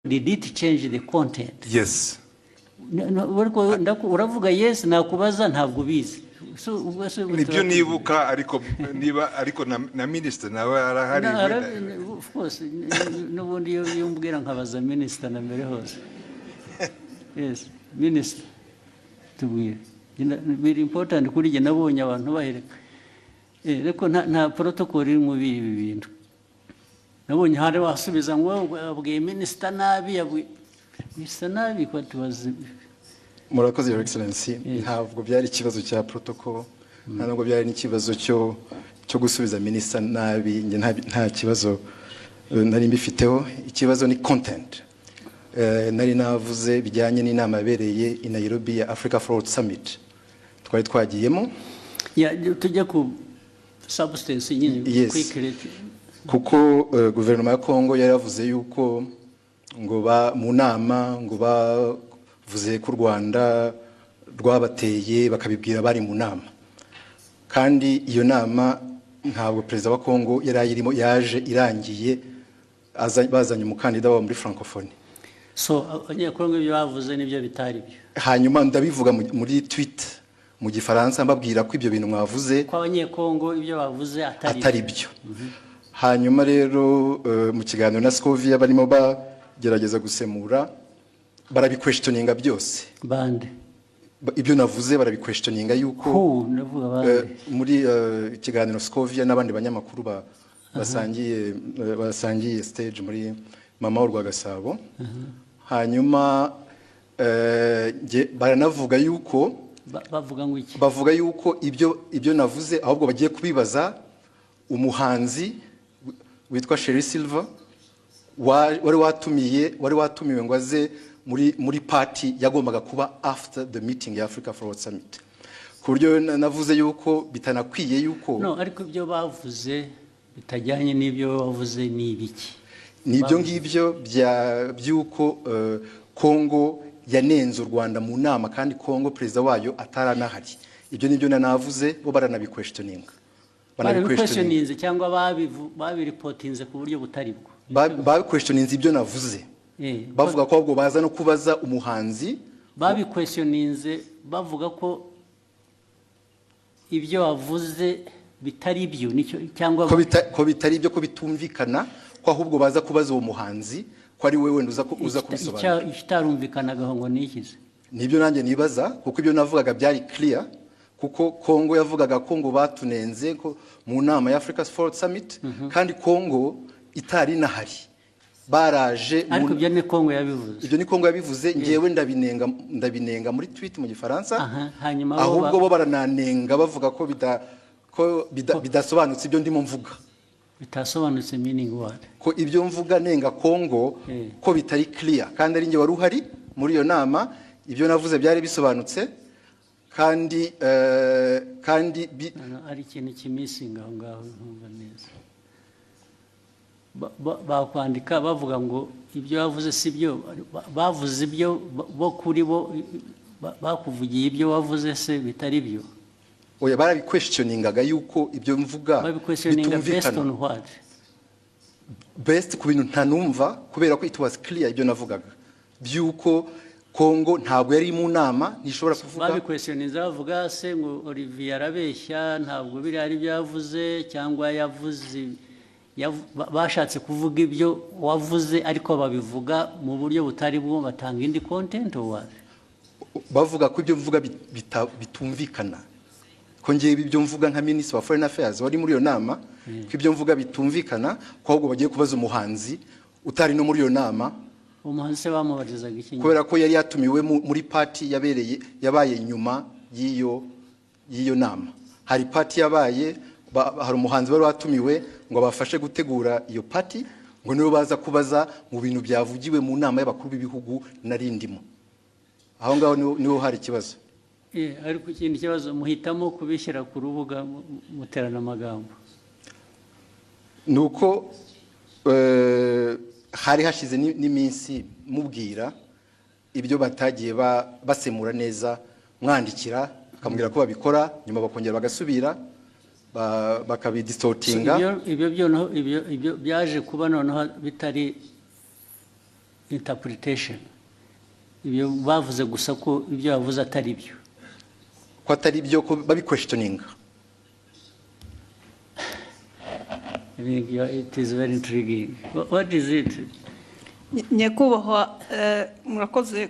did it change the content? Yes. Uravuga yes nakubaza ntabwo bizi. Nibyo nibuka ariko na minister nawe arahari. Of course n'ubundi iyo mbwira nkabaza minister na mbere hose. Yes, minister tubwire. Very important kuri je nabonye abantu bahereka. Reko nta protocol iri mu bibi bintu. Nabonye hari wasubiza ngo abwiye minister nabi minister nabi ko tubaze. Murakoze Your Excellency, ntabwo byari ikibazo cya protocol, ntabwo byari n'ikibazo cyo gusubiza minister nabi, nta kibazo nari mbifiteho. Ikibazo ni content. Nari navuze bijyanye n'inama yabereye i Nairobi ya Africa Fraud Summit. Twari twagiyemo. Tujya ku substance nyine quickly. Kuko guverinoma ya Kongo yaravuze yuko ngo mu nama ngo bavuze ko Rwanda rwabateye bakabibwira bari mu nama, kandi iyo nama ntabwo perezida wa Kongo yarayirimo, yaje irangiye bazanye umukandida wa muri francophonie. So abanyekongo ibyo bavuze nibyo bitari byo. Hanyuma ndabivuga muri tweet mu gifaransa mbabwira ko ibyo bintu mwavuze ko abanyekongo ibyo bavuze atari byo. Hanyuma rero mu kiganiro na Scovia barimo bagerageza gusemura, barabiquestioninga byose. Bande ibyo navuze barabiquestioninga yuko muri ikiganiro Scovia n'abandi banyamakuru basangiye stage muri Mama w'u Rwagasabo. Hanyuma baranavuga yuko bavuga yuko ibyo navuze ahubwo bagiye kubibaza umuhanzi witwa Sherry Silver wari watumiwe ngo aze muri party yagombaga kuba after the meeting ya Africa Fraud Summit. Ku buryo navuze yuko bitanakwiye yuko ariko ibyo bavuze bitajyanye n'ibyo bavuze ni ibiki? Nibyo ngibyo byuko Kongo yanenze u Rwanda mu nama kandi Kongo perezida wayo ataranahari. Ibyo nibyo navuze, bo baranabiquestioninga. Barabiquestioninze cyangwa babiripotinze ku buryo butari bwo? Babiquestioninze ibyo navuze. Bavuga ko ahubwo baza no kubaza umuhanzi. Babiquestioninze bavuga ko ibyo wavuze bitari byo cyangwa ko bitari byo, ko bitumvikana, ko ahubwo baza kubaza uwo muhanzi ko ari wewe uza kubisobanura. Ikitarumvikanaga ngo nikize. Nibyo nanjye nibaza, kuko ibyo navugaga byari clear, kuko Kongo yavugaga ko ngo batunenze ko mu nama ya Africa Fraud Summit, kandi Kongo itari nahari. Baraje ariko ibyo ni Kongo yabivuze. Ibyo ni Kongo yabivuze, ngewe ndabinenga muri tweet mu gifaransa. Hanyuma ahubwo bo barananenga bavuga ko bidasobanutse ibyo ndimo mvuga. Bitasobanutse meaning what? Ko ibyo mvuga nenga Kongo ko bitari clear, kandi ari nge wari uhari muri iyo nama. Ibyo navuze byari bisobanutse, kandi ari ikintu kimisinga aho ngaho ntumva neza. Bakwandika bavuga ngo ibyo bavuze si byo, bavuze ibyo bo kuri bo bakuvugiye ibyo wavuze se bitari byo. Oya, barabiquestioningaga yuko ibyo mvuga bitumvikana. Based ku bintu ntanumva, kubera ko it was clear ibyo navugaga byuko Kongo ntabwo yari mu nama, nishobora kuvuga. Babiquestioninze bavuga se ngo Olivier arabeshya, ntabwo biri ari byavuze, cyangwa yavuze bashatse kuvuga ibyo wavuze ariko babivuga mu buryo butari bwo, batanga indi content or what? Bavuga ko ibyo mvuga bitumvikana, ko ngiye ibyo mvuga nka Minister of Foreign Affairs wari muri iyo nama, ko ibyo mvuga bitumvikana, ko ahubwo bagiye kubaza umuhanzi utari no muri iyo nama. Umuhanzi se bamubarizaga iki? Kubera ko yari yatumiwe muri party yabaye nyuma y'iyo nama. Hari party yabaye, hari umuhanzi wari watumiwe ngo bafashe gutegura iyo party, ngo nibo baza kubaza mu bintu byavugiwe mu nama y'abakuru b'ibihugu narindimo. Aho ngaho niho hari ikibazo. Ariko ikindi kibazo muhitamo kubishyira ku rubuga muterana amagambo. Nuko hari hashize n'iminsi mubwira ibyo batagiye basemura neza, mwandikira akamubwira ko babikora, nyuma bakongera bagasubira bakabidistortinga. Ibyo byaje kuba noneho bitari interpretation. Ibyo bavuze gusa ko ibyo bavuze atari byo. Ko atari byo ko babi questioning. I think it is very intriguing. What is it? Nyakubahwa murakoze